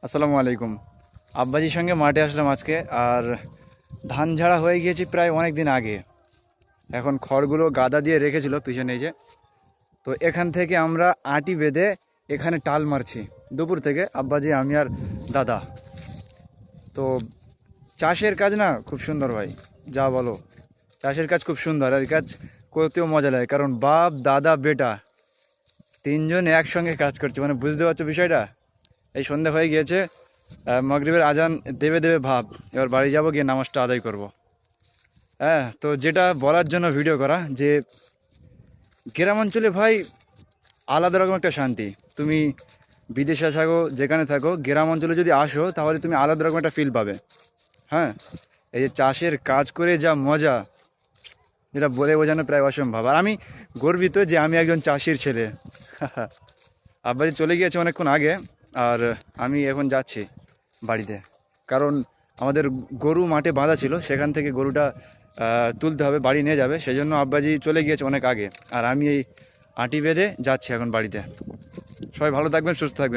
আসসালামু আলাইকুম। আব্বাজির সঙ্গে মাঠে আসলাম আজকে। আর ধান ঝাড়া হয়ে গিয়েছি প্রায় অনেক দিন আগে। এখন খড়গুলো গাদা দিয়ে রেখেছিল পিছনে, এই যে। তো এখান থেকে আমরা আটি বেঁধে এখানে টাল মারছি দুপুর থেকে, আব্বাজি, আমি আর দাদা। তো চাষের কাজ না খুব সুন্দর ভাই, যা বলো। চাষের কাজ খুব সুন্দর, আর এই কাজ করতেও মজা লাগে, কারণ বাপ দাদা বেটা তিনজন একসঙ্গে কাজ করছে, মানে বুঝতে পারছো বিষয়টা। এই সন্ধ্যা হয়ে গিয়েছে, মাগরিবের আজান দেবে দেবে ভাব। এবার বাড়ি যাব, গিয়ে নামাজটা আদায় করব। হ্যাঁ, তো যেটা বলার জন্য ভিডিও করা, যে গ্রাম অঞ্চলে ভাই আলাদা রকম একটা শান্তি। তুমি বিদেশে থাকো, যেখানে থাকো, গ্রাম অঞ্চলে যদি আসো তাহলে তুমি আলাদা রকম একটা ফিল পাবে। হ্যাঁ, এই যে চাষের কাজ করে যা মজা, যেটা বলে বোঝানো প্রায় অসম্ভব। আর আমি গর্বিত যে আমি একজন চাষির ছেলে। আব্বাজি চলে গিয়েছে অনেকক্ষণ আগে, আর আমি এখন যাচ্ছি বাড়িতে। কারণ আমাদের গরু মাঠে বাঁধা ছিল, সেখান থেকে গরুটা তুলতে হবে, বাড়ি নিয়ে যাবে, সেজন্য আব্বাজি চলে গিয়েছে অনেক আগে। আর আমি এই আঁটি বেঁধে যাচ্ছি এখন বাড়িতে। সবাই ভালো থাকবেন, সুস্থ থাকবেন।